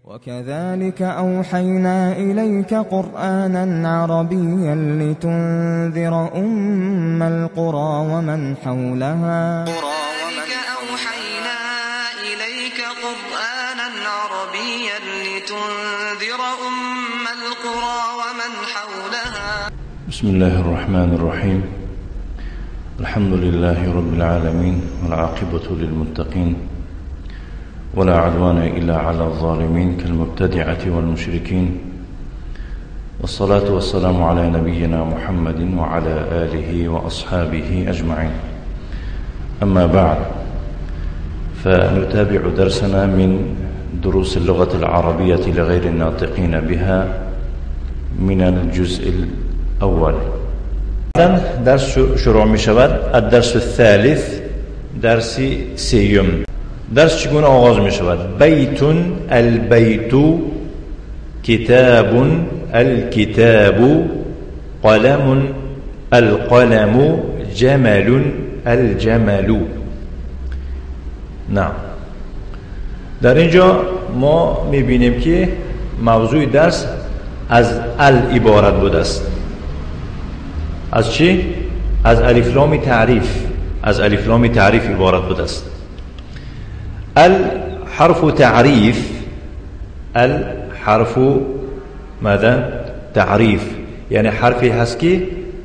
وكذلك أوحينا إليك قرآنا عربيا لتنذر أم القرى ومن حولها وكذلك أوحينا إليك قرآنا عربيا لتنذر أم القرى ومن حولها. بسم الله الرحمن الرحيم. الحمد لله رب العالمين والعاقبة للمتقين ولا عدوان إلا على الظالمين كالمبتدعة والمشركين، والصلاة والسلام على نبينا محمد وعلى آله وأصحابه أجمعين. أما بعد، فنتابع درسنا من دروس اللغة العربية لغير الناطقين بها من الجزء الأول. درس شروع مشود الدرس الثالث، درس سيوم. درس چگونه آغاز می شود؟ بیت البیت، کتاب الکتاب، قلم القلم، جمل الجمل. نه، در اینجا ما می بینیم که موضوع درس از عبارت بوده است. از چی؟ از الف لام تعریف. از الف لام تعریف عبارت بوده است. الحرف تعریف، الحرف ماذا؟ تعریف، یعنی حرفی هست که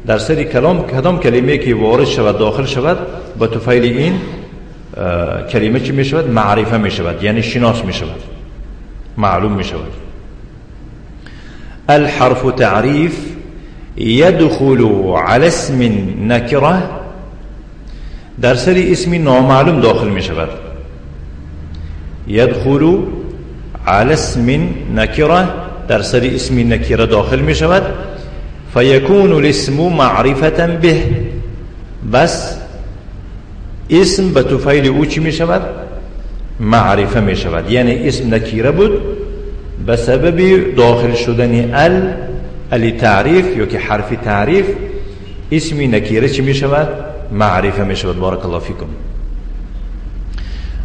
در سر کدام کلمه که وارد شود داخل شود با طفیل این کلمه چی می شود؟ معرفه می شود، یعنی شناس می شود، معلوم می شود. الحرف تعریف يدخل على اسم نکره، در سر اسم نامعلوم داخل می شود. يدخل على اسم نكرة، در سر اسم نكرة داخل می شود. فيكون الاسم معرفة به، بس اسم بتفعیل او چی می شود؟ معرفه می شود. یعنی اسم نکره بود، بسبب داخل شدن تعریف یا که حرف تعریف اسم نکره چی می شود؟ معرفه می شود. بارک الله فیکم.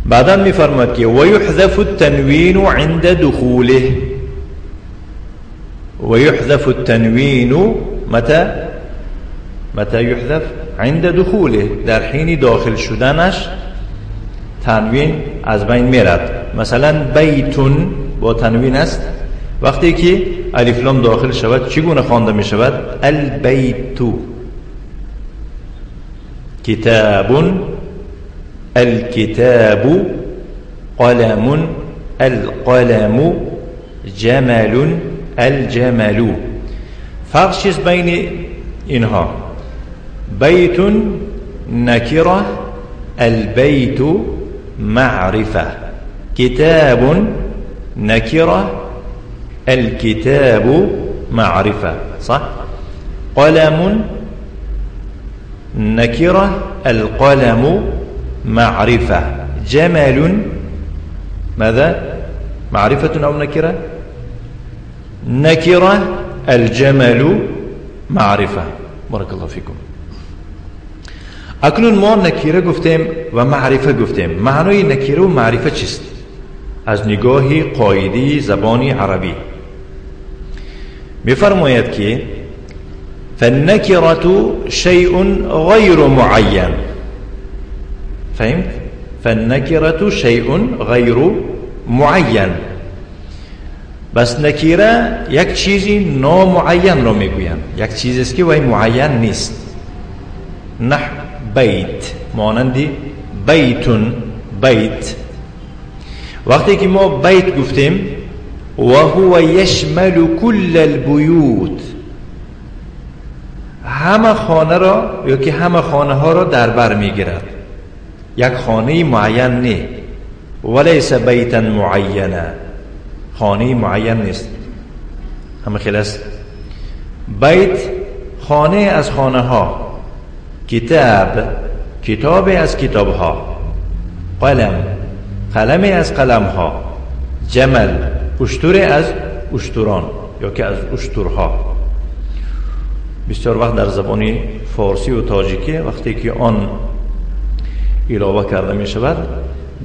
بعدا می فرماید که ويحذف التنوين عند دخوله. ويحذف التنوين متى يحذف؟ عند دخوله، در حین داخل شدنش تنوین از بین میرد. مثلا بیتون با تنوین است، وقتی که الف لام داخل شود چگونه خوانده می شود؟ البیت. کتاب الكتاب، قلم القلم، جمل الجمل. فرق چیست بین اینها؟ بیت نکره، البیت معرفه. کتاب نکره، الكتاب معرفه، صح؟ قلم نكرة، القلم معرفة. جمل ماذا؟ معرفة أو نكرة؟ نكرة، الجمل معرفة. بارك الله فيكم. اکنون ما نکره گفتیم و معرفه گفتیم. معنای نکره و معرفه چیست از نگاه قاعده زبان عربی؟ میفرماید که فالنكرة شيء غير معين. فهمت؟ فالنكرة شيء غير معين. بس نکره یک چیزی نامعین را میگویند، یک چیزی است که وی معین نیست. نحو بیت، مانندی بیتون، بیت. وقتی که ما بیت گفتیم و هو یشمل کل البیوت، همه خانه را یا که همه خانه ها را در بر میگیرد، یک خانه معین نه. ولیس بیتا معینه، خانه معین نیست. همه خیلی است. بیت خانه از خانه ها، کتاب کتاب از کتاب ها، قلم قلم از قلم ها، جمل اشتر از اشتران یا که از اشترها. بسیار وقت در زبان فارسی و تاجیکی وقتی که آن علاوه کرده می شود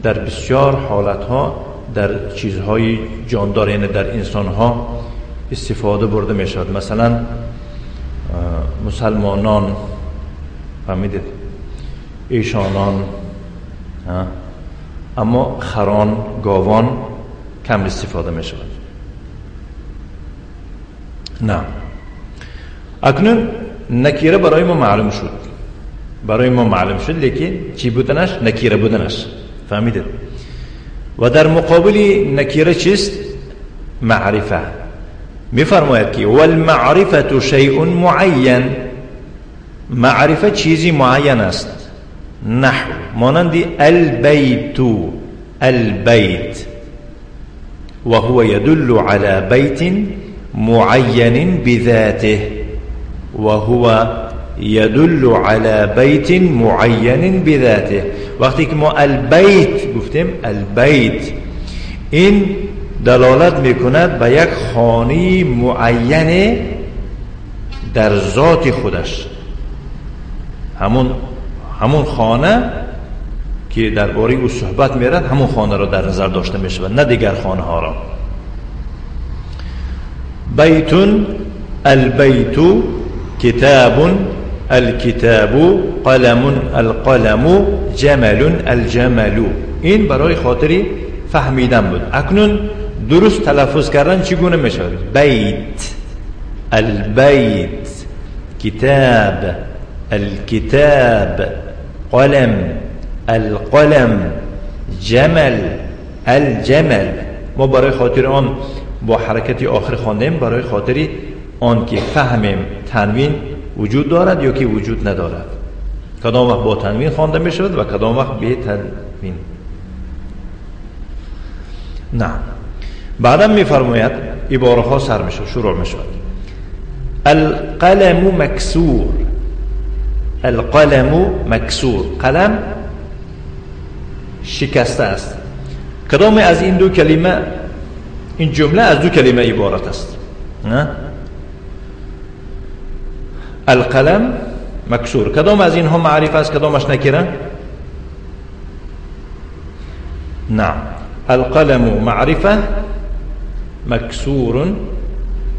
در بسیار حالت ها در چیزهای جاندار، یعنی در انسانها استفاده برده می شود. مثلا مسلمانان، فهمیدید، ایشانان، اما خران، گاوان کم استفاده می شود. نه، اکنون نکیره برای ما معلوم شد، لیکن چی بودنش؟ نکیره بودنش. فهمیدید؟ و در مقابل نکیره چیست؟ معرفه. میفرماید که والمعرفه شیء معین، معرفه چیزی معین است. نحو مانند البیت، البیت و هو يدل على بیت معین بذاته، و هو يدل على بیت معین بذاته. وقتی که ما البیت گفتیم، البیت این دلالت میکند به یک خانه معین در ذات خودش، همون خانه که درباره او صحبت میرد، همون خانه را در نظر داشته میشود، نه دیگر خانه ها را. بیت، البیت، کتاب، الکتاب، قلم، القلم، جمل، الجمل. این برای خاطری فهمیدن بود. اکنون درست تلفظ کردن چگونه میشود؟ بیت، البیت، کتاب، الکتاب، قلم، القلم، جمل، الجمل. ما برای خاطر آن با حرکتی آخر خواندیم، برای خاطری آن که فهمیم تنوین وجود دارد یا که وجود ندارد، کدام وقت با تنوین خوانده می شود و کدام وقت بی تنوین. نه، بعدا می فرماید عباره ها سر می شود، شروع می شود. القلم مکسور، القلم مکسور، قلم شکسته است. کدام از این دو کلمه، این جمله از دو کلمه عبارت است. نه، القلم مکسور، کدام از اینها معرفه است، کدامش نکره؟ نه، القلم معرفه، مکسور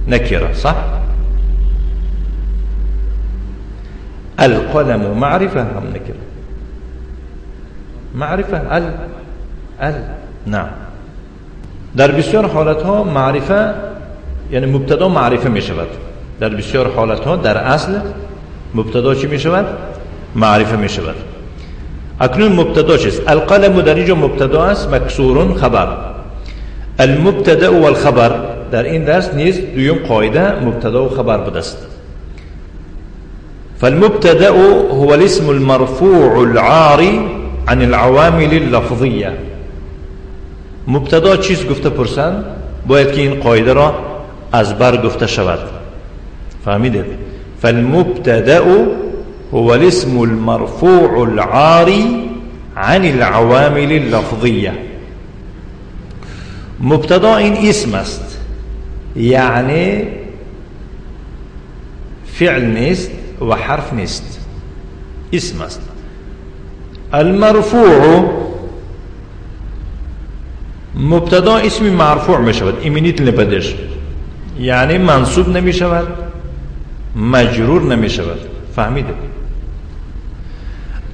نکره، صح؟ القلم معرفه هم نکره، معرفه ال نه. در بسیار حالت ها معرفه یعنی مبتدا معرفه می شود. در بسیار حالت ها در اصل مبتدا چی می شود؟ معرفه می شود. اکنون مبتدا چیست؟ القلم در اینجا مبتدا است، مکسور خبر. المبتدا و الخبر در این درس نیز دویم قاعده مبتدا و خبر بوده است. فالمبتدا هو الاسم المرفوع العاري عن العوامل اللفظيه. مبتدا چیست گفته پرسند؟ باید که این قاعده را از بر گفته شود. فهمیدید؟ فالمبتدا هو الاسم المرفوع العاري عن العوامل اللفظيه. مبتدا این اسم است، یعنی فعل نیست و حرف نیست، اسم است. المرفوع مبتدا اسم مرفوع می شود، ایمنیت نپدش، یعنی منصوب نمی شود، مجرور نمی شود. فهمیده؟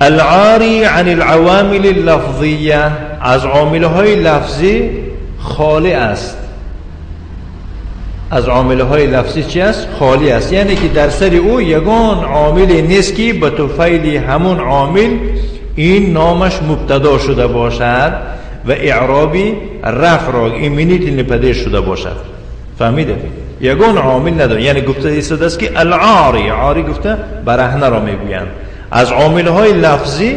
العاری عن العوامل اللفظیه، از عاملهای لفظی خالی است. از عاملهای لفظی چی است؟ خالی است، یعنی که در سر او یگان عامل نیست که به طفیل همون عامل این نامش مبتدا شده باشد و اعرابی رفع را ایمنیت نپدیش شده باشد. فهمیده؟ یگان عامل نداره، یعنی گفته ایستاده است که العاری، عاری گفته برهنه را میگویند، از عاملهای لفظی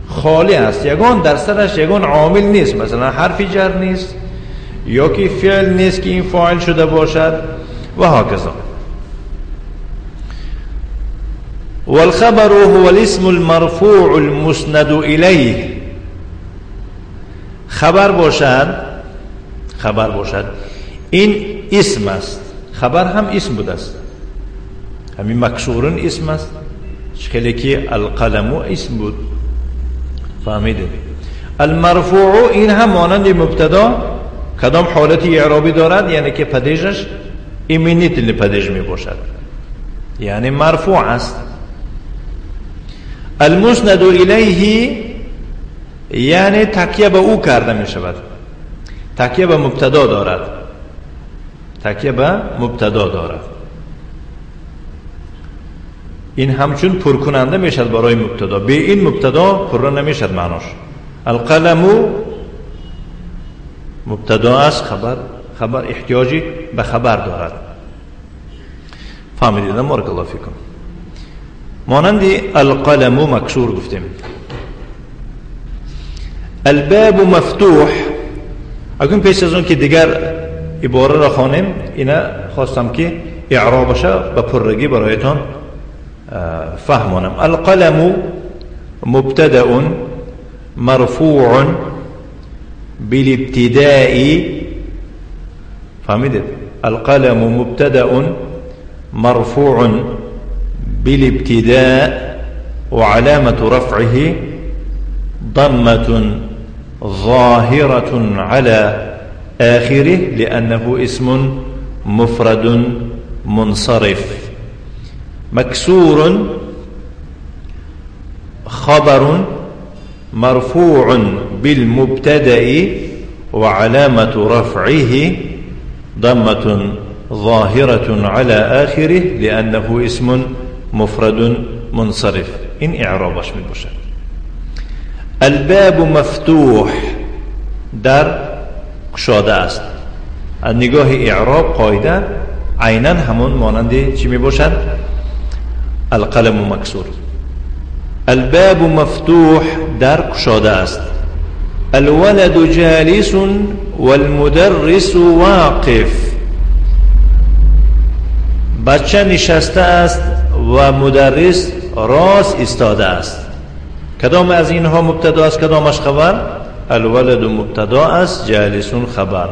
خالی است، یگان در سرش یگان عامل نیست، مثلا حرف جر نیست یا که فعل نیست که این فاعل شده باشد و هكذا. والخبر هو الاسم المرفوع المسند الیه. خبر باشد این اسم است، خبر هم اسم بوده است، همین مکسورن اسم است، خیلی که القلم اسم بود. فهمیده؟ المرفوع این هم مانند مبتدا کدام حالتی اعرابی دارد؟ یعنی که پدیجش ایمینیتلی پدیج می باشد، یعنی مرفوع است. المسند الیه یعنی تکیه به او کرده می شود، تکیه به مبتدا دارد، تکیه به مبتدا دارد. این همچون پر کننده می شد برای مبتدا، به این مبتدا پر نمی شد معناش. القلم مبتدا است، خبر احتیاجی به خبر دارد. فهمیدید؟ بارک الله فیکم. مانند القلم مکسور گفتیم. الباب مفتوح. اگه پیش از اون که دیگر عباره را خوانیم، اینا خواستم که اعرابش به پرگی برایتان فهمونم. القلم مبتدأ مرفوع بالابتداء. فهمیدید؟ القلم مبتدأ مرفوع بالابتداء وعلامة رفعه ضمة ظاهرة على آخره لأنه اسم مفرد منصرف. مكسور خبر مرفوع بالمبتدأ وعلامة رفعه ضمة ظاهرة على آخره لأنه اسم مفرد منصرف. این اعرابش می باشد. الباب مفتوح در گشاده است. از نگاه اعراب قاعده عیناً همون مانند چی می باشد؟ القلم مکسور. الباب مفتوح در گشاده است. الولد جالس والمدرس واقف. بچه نشسته است و مدرس راست ایستاده است. کدام از اینها مبتدا است، کدامش خبر؟ الولد مبتدا است، جالس خبر.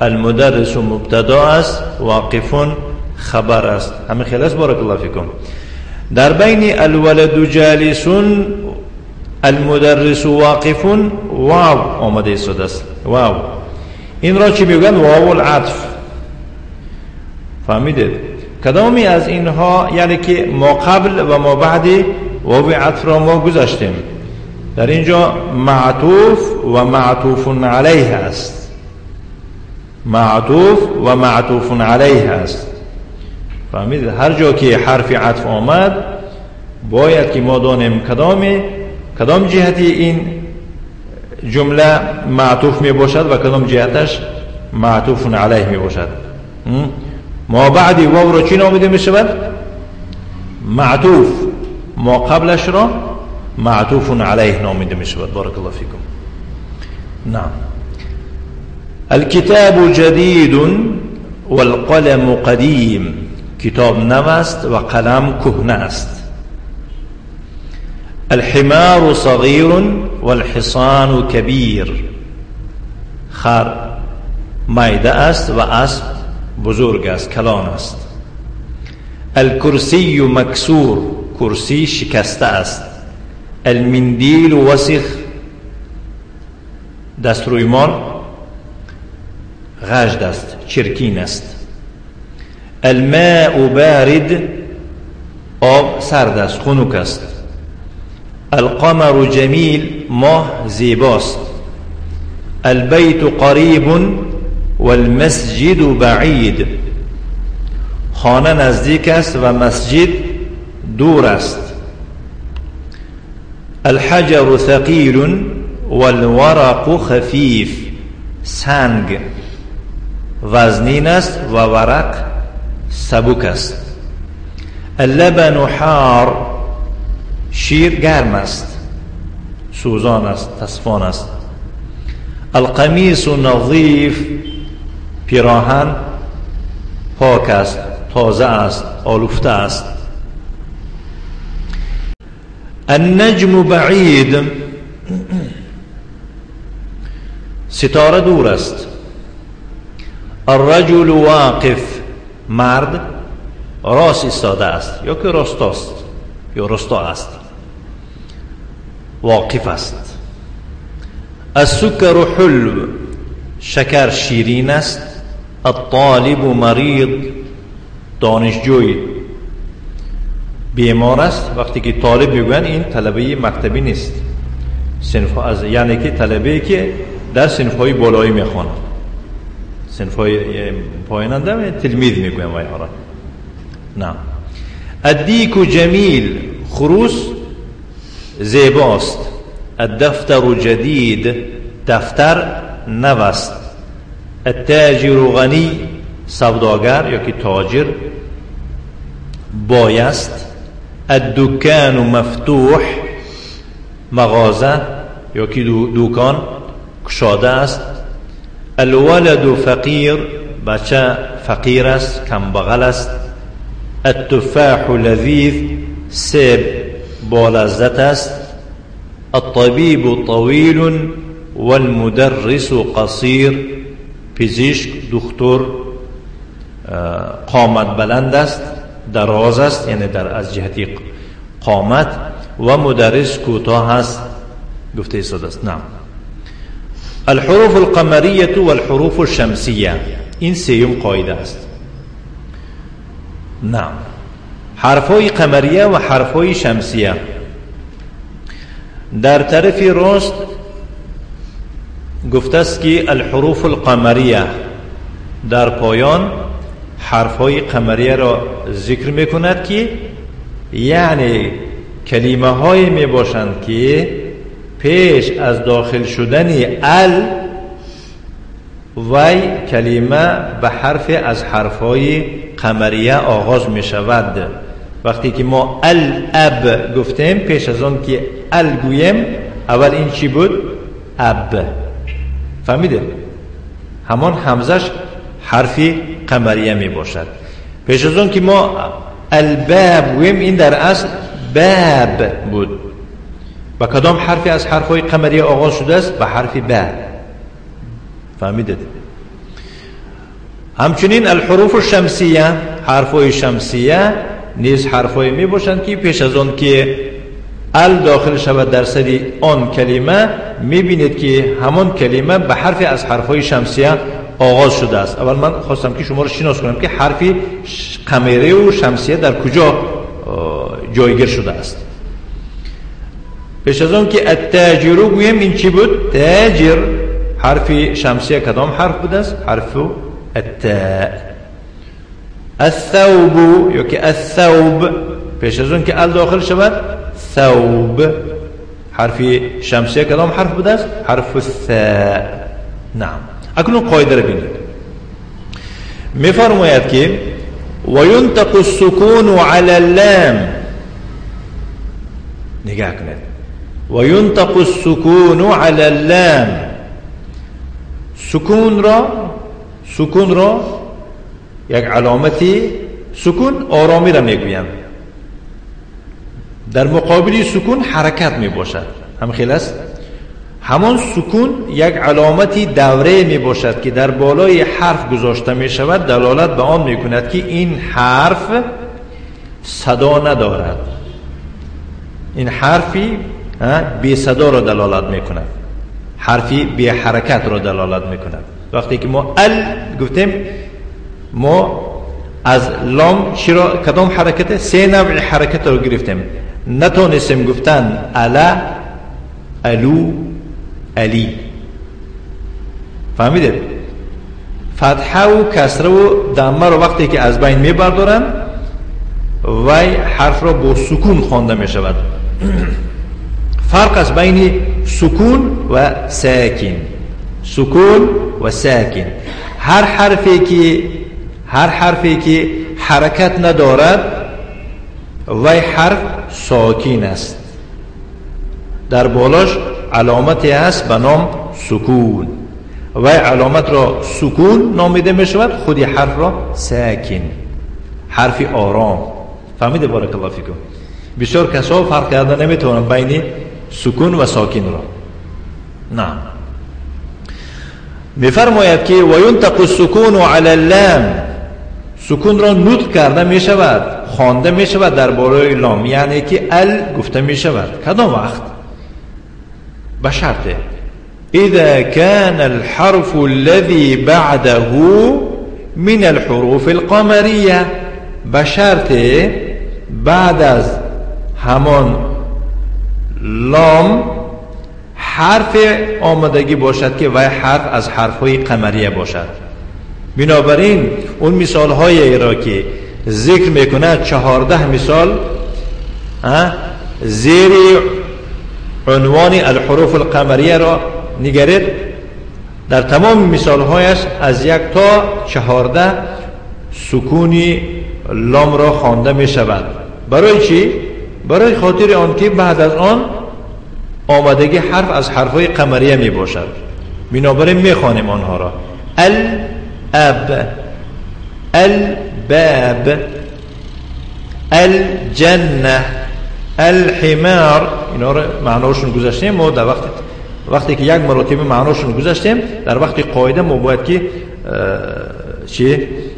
المدرس مبتدا است، واقف خبر است. همه خلاص؟ بارک الله فیکم. در بین الولد جالس المدرس واقف واو آمده ایستاده است. واو این را چی میگن؟ واو العطف. فهمیدید؟ کدامی از اینها یعنی که ما قبل و ما بعد واو عطف را ما گذاشتیم، در اینجا معطوف و معطوف علیه است. معطوف و معطوف علیه است. فهمیدید؟ هر جا که حرف عطف آمد باید که ما دانیم کدام جهتی این جمله معطوف می باشد و کدام جهتش معطوف علیه می باشد. ما بعدی واو را چی نامیده می شود؟ معطوف. ما قبلش را معطوف علیه نامیده می شود. بارک الله فیکم. نعم. الكتاب جدید والقلم قدیم. کتاب نو است و قلم کهنه است. الحمار صغیر والحصان کبیر. خر مایده است و اسب بزرگ است، کلان است. الکرسی مکسور. کرسی شکسته است. المندیل وسخ. دسترویمال غژد است، چرکین است. الماء بارد. آب سرد است، خنک است. القمر جمیل. ماه زیباست. البیت قریب والمسجد بعید. خانه نزدیک است و مسجد دور است. الحجر ثقیل والورق خفیف. سنگ وزنین است و ورق سبک است. اللبن حار. شیر گرم است، سوزان است، تصفان است. القمیص نظیف. پیراهن پاک است، تازه است، آلوفته است. النجم بعید. ستاره دور است. الرجل واقف. مرد راست ایستاده است یا که راستاست یا راستا است، واقف است. السکر حلو، شکر شیرین است. الطالب مریض، دانشجوی بیمار است. وقتی که طالب میگن این طلبه مکتبی نیست، صنف از یعنی که طلبه که در صنف‌های بالایی میخوانه، صنف‌های پاییننده تلمید میگن وای آره. نه. الدیک جمیل، خروس زیباست. الدفتر جدید، دفتر نو است. التاجر غنی، سوداگر یا که تاجر بایست. الدکان مفتوح، مغازه یا که دکان کشاده است. الولد فقیر، بچه فقیر است، کم بغل است. التفاح لذیذ، سیب با لذت است. الطبیب طویل والمدرس قصیر، پزشک دکتر قامت بلند است، دراز است، یعنی در از جهت قامت، و مدرس کوتاه است، گفته ایستاده است. نعم. الحروف القمریه والحروف الشمسیه، این سیوم قاعده است. نعم. حرفای قمریه و حرفای شمسیه. در طرف راست گفته است که الحروف القمریه، در پایان حرفای قمریه را ذکر میکند که یعنی کلمه های می باشند که پیش از داخل شدن ال وی کلمه به حرف از حرفای قمریه آغاز می شود. وقتی که ما الاب گفتیم، پیش از آن که ال گویم اول این چی بود؟ اب. فهمیده؟ همان همزش حرفی قمریه می باشد. پیش از آن که ما الباب گویم، این در اصل باب بود. با کدام حرفی از حرفای قمریه آغاز شده است؟ به حرف با. فهمیده؟ همچنین الحروف الشمسیه، حرفای شمسیه نیز حرفای می باشند که پیش از آن که ال داخل شود در سر آن کلمه، می بینید که همان کلمه به حرف از حرفای شمسیه آغاز شده است. اول من خواستم که شما را شناس کنم که حرفی قمری و شمسیه در کجا جایگیر شده است. پیش از آن که التاجر گویم، این چی بود؟ تاجر. حرف شمسیه کدام حرف بود است؟ حرف التاء. الثوب یا که الثوب، پیش از اون که ال داخل شود ثوب، حرف شمسیه کدام حرف بود است؟ حرف الثاء. نعم. اکنون قاعده را بینید. میفرماید که وینطق السکون علی اللام، نگاه کنید، وینطق السکون علی اللام، سکون را یک علامتی سکون آرامی را میگویند. در مقابل سکون حرکت می باشد. هم خیلی است. همان سکون یک علامتی دوره می باشد که در بالای حرف گذاشته می شود، دلالت به آن می کند که این حرف صدا ندارد. این حرفی بی صدا را دلالت می کند، حرفی بی حرکت را دلالت می کند. وقتی که ما ال گفتیم، ما از لام چرا کدام حرکت؟ سه نوع حرکت رو گرفتیم. نتونستیم گفتن الا، الو، الی. فهمیدید؟ فتحه و کسره و دمه رو وقتی که از بین میبردارن وی حرف را با سکون خوانده می شود. فرق از بین سکون و ساکن. سکون و ساکن، هر حرفی که حرکت ندارد وی حرف ساکن است، در بالاش علامتی است به نام سکون. وی علامت را سکون نامیده می شود، خودی حرف را ساکن، حرف آرام. فهمیده؟ بارک الله فیکم. بسیار کسا فرق کردن نمیتونن بین سکون و ساکن را. نه. میفرماید که وینطق السکون علی اللام، سکون را نطق کرده می شود، خوانده می شود در بالای لام، یعنی که ال گفته می شود. کدام وقت؟ به شرطه إذا كان الحرف الذي بعده من الحروف القمرية، بشرط بعد از همان لام حرف آمدگی باشد که وای حرف از حرفهای قمریه باشد. بنابراین اون مثال های را که ذکر میکنه 14 مثال زیر عنوان الحروف القمریه را نگرید، در تمام مثال هایش از 1 تا 14 سکونی لام را خوانده می شود. برای چی؟ برای خاطر آن که بعد از آن آمدگی حرف از حرفهای قمریه می باشد. بنابراین می خوانیم آنها را. الاب، الباب، الجنه، الحمار. اینا را معناشون گذاشتیم. ما در وقتی که یک مرتبه معناشون گذاشتیم، در وقت قاعده ما باید که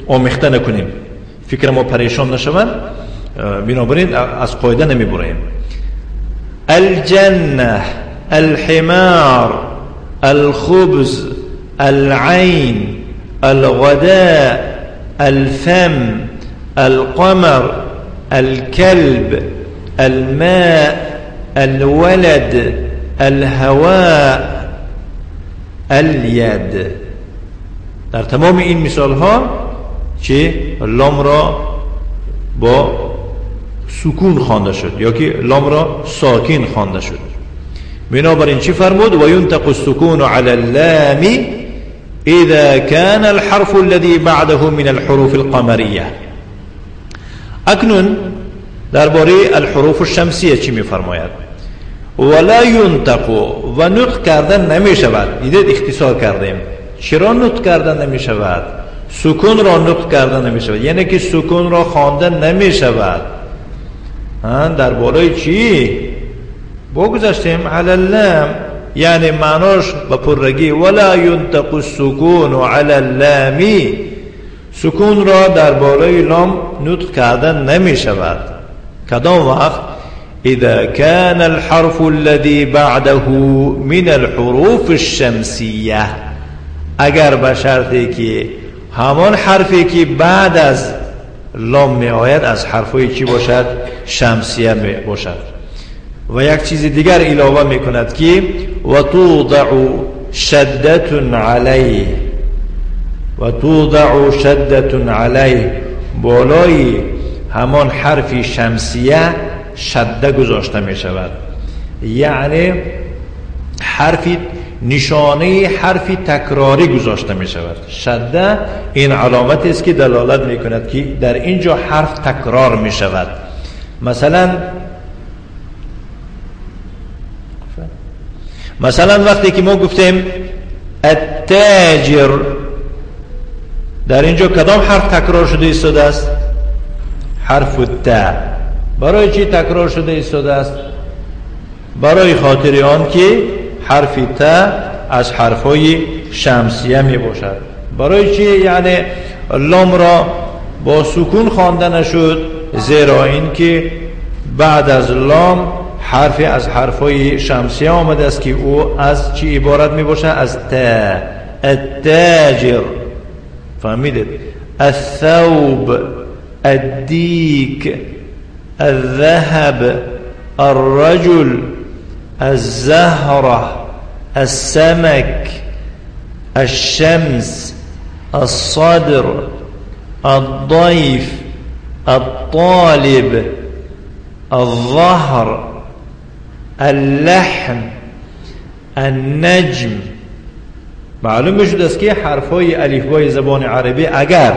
آمیخته نکنیم، فکر ما پریشان نشوند. بنابراین از قاعده نمی بریم. الجنه، الحمار، الخبز، العين، الغداء، الفم، القمر، الكلب، الماء، الولد، الهواء، اليد. در تمام این مثال ها چه لام را با سکون خوانده شد یا که لام را ساکن خوانده شد. بنابراین چی فرمود؟ و ينطق السكون على اللام اذا كان الحرف الذي بعده من الحروف القمرية. اکنون درباره الحروف الشمسیه چی میفرماید؟ ولا ينطق، و نطق کردن نمی شود. دیدید اختصار کردیم. چرا نطق کردن نمی شود؟ سکون را نطق کردن نمی شود، یعنی که سکون را خواندن نمی شود. در بالای چی؟ بگذاشتیم علی اللام، یعنی معناش به پرگی ولا ينطق السکون علی اللام، سکون را در بالای لام نطق کردن نمی شود. کدام وقت؟ اذا كان الحرف الذي بعده من الحروف الشمسیه، اگر به شرطی که همان حرفی که بعد از لام می آید از حرفی چی باشد؟ شمسیه می باشد. و یک چیز دیگر علاوه می کند که و توضع شدة علیه، و توضع شدة علیه، بالای همان حرف شمسیه شده گذاشته می شود. یعنی حرفی نشانه حرفی تکراری گذاشته می شود. شده این علامت است که دلالت می کند که در اینجا حرف تکرار می شود. مثلا وقتی که ما گفتیم التاجر، در اینجا کدام حرف تکرار شده ایستاده است؟ حرف التا. برای چی تکرار شده ایستاده است؟ برای خاطر آن که حرف تا از حرفای شمسیه می باشد. برای چی؟ یعنی لام را با سکون خوانده نشد، زیرا این که بعد از لام حرفی از حرفای شمسیه آمده است که او از چی عبارت می باشد؟ از تا. التاجر، فهمیدید؟ الثوب، الدیک، الذهب، الرجل، الزهرة، السمك، الشمس، الصدر، الضيف، الطالب، الظهر، اللحم، النجم. معلوم شد است که حرفهای الفبای زبان عربی اگر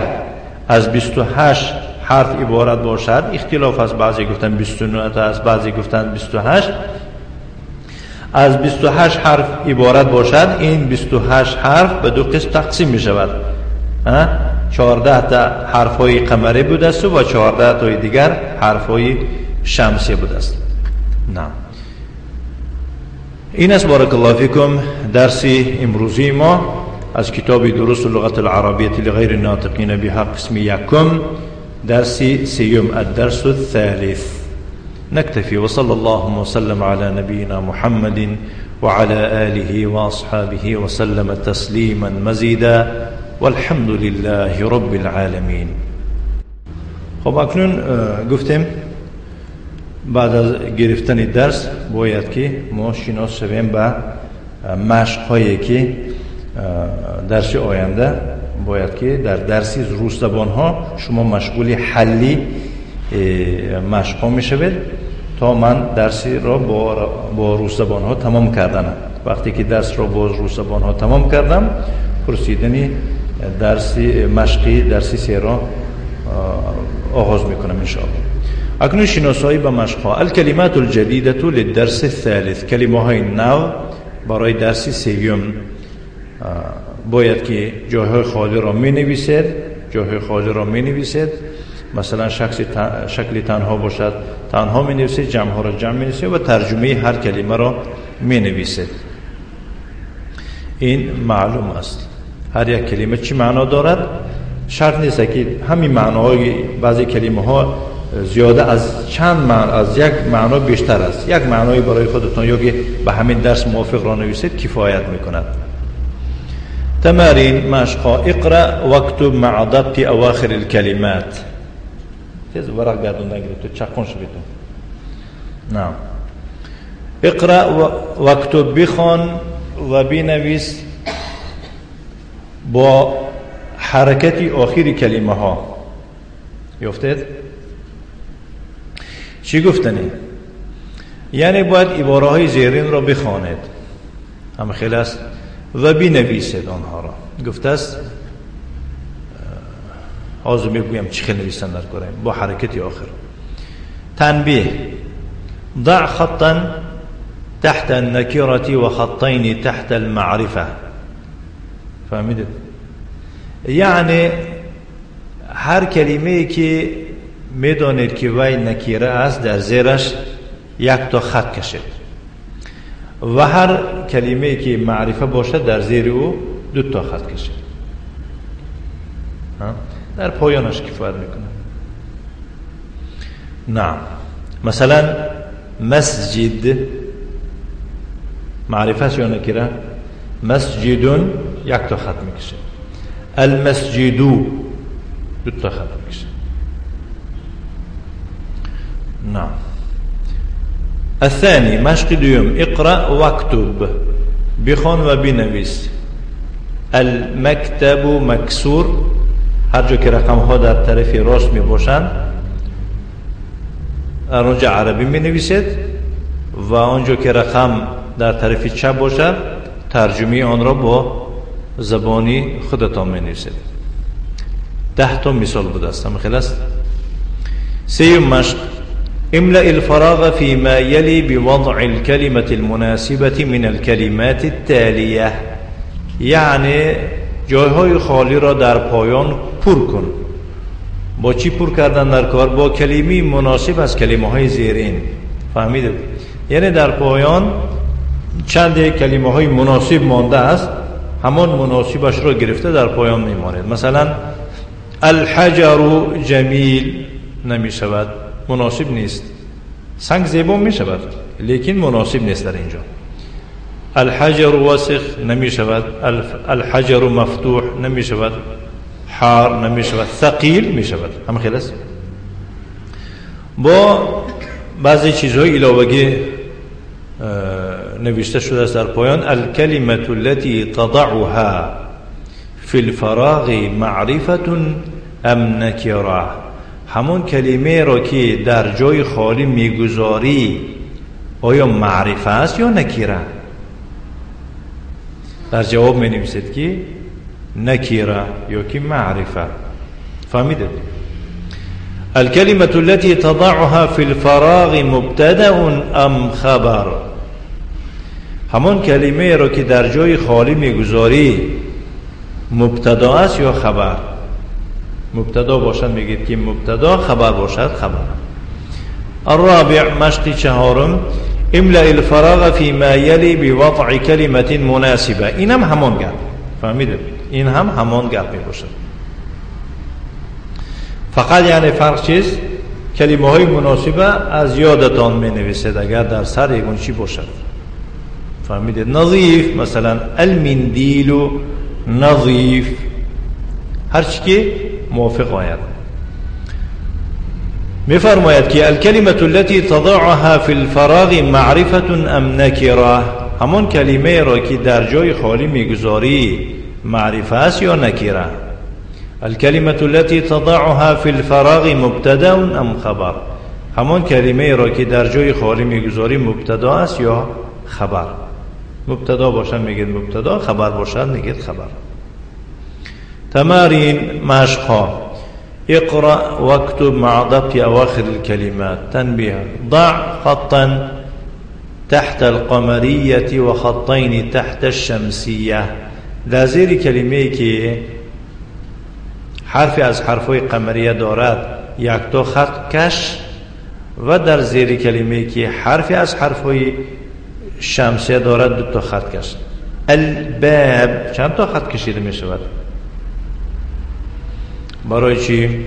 از 28 حرف عبارت باشد، اختلاف است، بعضی گفتن 29 است، بعضی گفتن 28، از 28 حرف عبارت باشد، این 28 حرف به دو قسم تقسیم می شود. 14 تا حرفهای قمری بوده است و 14 تا دیگر حرفهای شمسی بوده است. نه. این است بارک الله فیکم درس امروزی ما از کتاب دروس اللغة العربية لغير الناطقين بها قسم يكم، درس سيوم الدرس الثالث. نكتفي وصلى الله وسلم على نبينا محمد وعلى آله وأصحابه وسلم تسليما مزيدا والحمد لله رب العالمين. خب اکنون گفتیم بعد از گرفتن درس باید که ما شناس شویم به مشق هایی که درس آینده باید که در درس روز زبان ها شما مشغول حلی مشق ها می شوید تا من درسی را با روز زبان ها تمام کردم. وقتی که درس را با روز زبان ها تمام کردم پرسیدنی درسی مشقی درسی سه را آغاز میکنم انشاءالله. اکنون شناسایی به مشق ها. الکلمات الجدیده للدرس الثالث، کلمه های نو برای درسی سوم. باید که جاهای خالی را می نویسید، جاهای خالی را می نویسید. مثلا شکل تنها باشد تنها می نویسید، جمع ها را جمع می نویسید و ترجمه هر کلمه را می نویسید. این معلوم است هر یک کلمه چی معنا دارد. شرط نیست که همین معناهای بعضی کلمه ها زیاده از چند معنا از یک معنا بیشتر است. یک معنایی برای خودتان یا که به همین درس موافق را نویسید کفایت میکند. تمارين مشقا. اقرأ واكتب مع ضبط أواخر الكلمات. تيز ورق قاعدون نقرأ تشقون شبيتون. نعم. اقرأ واكتب بخون وبنويس با حرکتی آخری کلمه ها. یافتید؟ چی گفتنی؟ یعنی باید عباره های زیرین را بخوانید. همه خیلی است. و بنویسید آنها را. گفته است آزو میگویم چی خیلی نویسن در کنیم با حرکتی آخر. تنبیه. ضع خطا تحت النكرة وخطين تحت المعرفة. فهمیدید؟ یعنی هر کلمه‌ای که میدانید که وی نکیره است در زیرش یک تا خط کشید و هر کلمه‌ای که معرفه باشد در زیر او دو تا خط کشید. در پایانش کفایت میکنه. نه مثلا مسجد معرفه یا نکیره؟ مسجدون یک تا خط میکشه. المسجدو دو تا خط میکشه. نعم. الثاني مشق دوم. اقرأ واكتب بخون و بنویس. المكتب مکسور هر جا که رقم ها در طرف راست می باشند اونجا عربی می نویسید و اونجا که رقم در طرف چپ باشد ترجمه آن را با زبانی خودتان می نویسید. 10 تا مثال بوده است. خیلی است. سیوم مشق. املأ الفراغ فيما يلي بوضع الكلمة المناسبة من الكلمات التالية. یعنی جایهای خالی را در پایان پر کن. با چی پر کردن در کار؟ با کلمه مناسب از کلمه های زیرین. فهمیدید؟ یعنی در پایان چند کلمه های مناسب مانده است، همان مناسبش را گرفته در پایان میماند. مثلا الحجر جمیل نمی شود، مناسب نیست. سنگ زیبا می شود لیکن مناسب نیست در اینجا. الحجر وسخ نمی شود. الحجر مفتوح نمی شود. حار نمی شود. ثقیل می شود. هم خیلی است. با بعضی چیزهای علاوه‌ای نوشته شده است در پایان. الکلمة التي تضعها في الفراغ معرفة ام نکره. همون کلمه را که در جای خالی میگذاری آیا معرفه است یا نکیره؟ در جواب می نویسید که نکیره یا که معرفه. فهمیدید؟ الكلمة التي تضعها في الفراغ مبتدأ ام خبر. همون کلمه را که در جای خالی میگذاری مبتدا است یا خبر؟ مبتدا باشد میگید که مبتدا، خبر باشد خبر. الرابع مشق چهارم. املأ الفراغ فيما يلي بوضع كلمة مناسبة. این هم همان گپ. فهمیدید؟ این هم همان گپ میباشد. فقط یعنی فرق چیست؟ کلمه های مناسبه از یادتان می نویسید اگر در سر یکون چی باشد. فهمیدید؟ نظیف مثلا المندیل نظیف، هر چی که موافق آید. میفرماید که الکلمة التي تضعها في الفراغ معرفة ام نکره، همون کلمه را که در جای خالی میگذاری معرفه است یا نکره. الکلمة التي تضعها في الفراغ مبتدا ام خبر، همون کلمه را که در جای خالی میگذاری مبتدا است یا خبر. مبتدا باشد میگید مبتدا، خبر باشد میگید خبر. تمارين مشقها: اقرأ واكتب مع ضبط أواخر الكلمات. تنبيه: ضع خطا تحت القمرية وخطين تحت الشمسية. در زیر کلمه‌ای که حرفی از حرفهای قمریه دارد یک تا خط کش، و در زیر کلمه‌ای که حرفی از حرفهای شمسیه دارد دو تا خط کش. الباب چند تا خط کشیده می شود؟ برای چی؟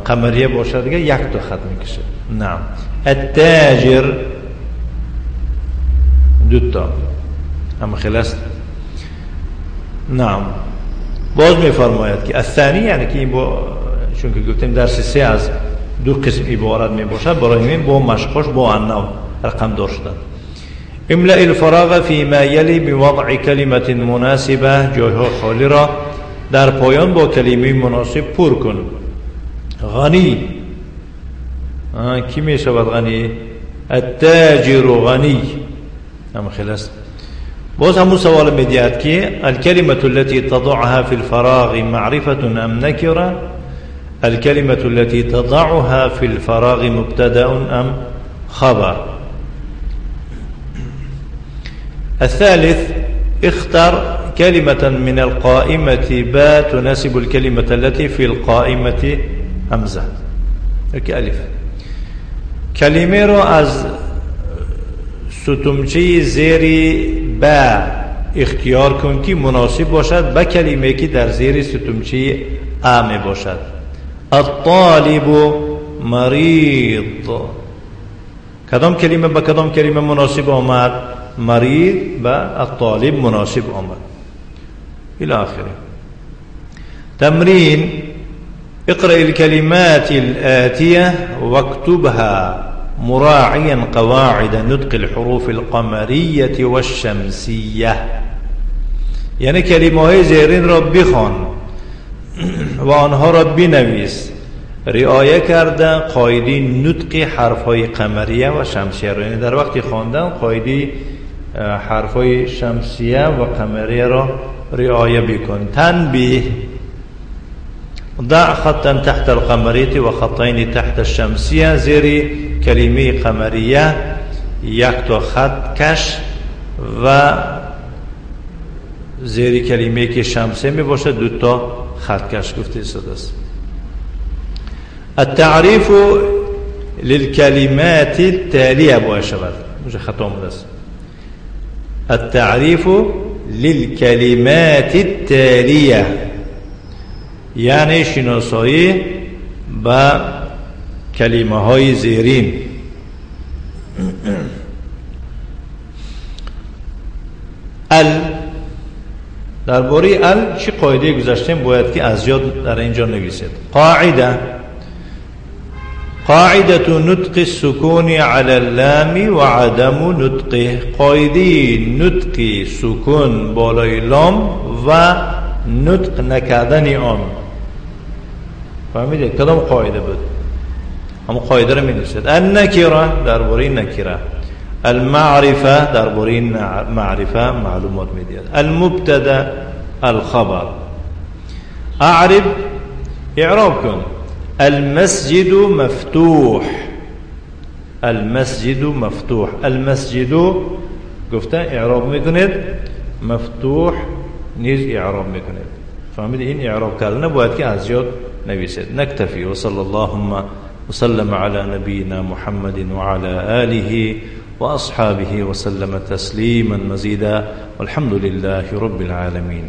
قمریه باشد دیگه یک تا خط میکشه. نعم. التاجر دو تا، اما خلاص. نعم. باز میفرماید که الثانی، یعنی که چون که گفتیم درس 3 از دو قسم عبارت می باشد، برای این با مشقش با انو رقم دار شدن. املأ الفراغ فيما يلي بوضع كلمة مناسبة. جایها خالی را در پایان با کلمه مناسب پر کن. غنی، کی می شود غنی؟ التاجر غنی. هم خلاص. باز همون سوال می دهد که الكلمة التي تضعها في الفراغ معرفة ام نكرة؟ الكلمة التي تضعها في الفراغ مبتدأ ام خبر؟ الثالث: اختر كلمة من القائمة با تناسب الكلمة التي في القائمة همزة. ألف. كلمة رو از ستمچه زیری با اختیار کن که مناسب باشد با کلمه که در زیر ستمچه آ باشد. الطالب مريض. کدام کلمه با کدام کلمه مناسب آمد؟ مريض با الطالب مناسب آمد. إلى آخره. تمرين: اقرأ الكلمات الآتية واكتبها مراعيا قواعد نطق الحروف القمرية والشمسية. یعنی کلمه های زیرین را بخوان و آنها را بنویس، رعایه کرده قاعده نطق حرف های قمریه و شمسیه را، یعنی در وقت خواندن قاعده حرف های شمسیه و قمریه را رعایه بکن. تنبیه: ضع خطا تحت القمرية وخطين تحت الشمسية. زیر کلمه قمریه یک تا خط کش و زیر کلمه که شمسه می باشه دو تا خط کش گفته شده است. التعريف للكلمات التالية باشد. مجھے خطا آمده است. التعريف للكلمات التالية یعنی شناسایی با کلمه های زیرین. درباره چه قاعده گذاشتیم باید که از یاد در اینجا نویسید. قاعدة نطق السكون على اللام وعدم نطقه. قاعده نطق سکون بالای لام و نطق نکردن آن. فهمیدید کدام قاعده بود؟ هم قاعده رو می‌نویسید. النکره درباره نکره، المعرفه درباره معرفه معلومات میدید، المبتدا الخبر. اعرب اعراب کن. المسجد مفتوح. المسجد مفتوح. المسجد گفته اعراب میکنید، مفتوح نیز اعراب میکنید. فهمید؟ این اعراب کردن باید که از یاد نویسید. نکتفی و صلی اللهم وسلم على نبينا محمد وعلى آله وأصحابه وسلم تسليما مزيدا والحمد لله رب العالمين.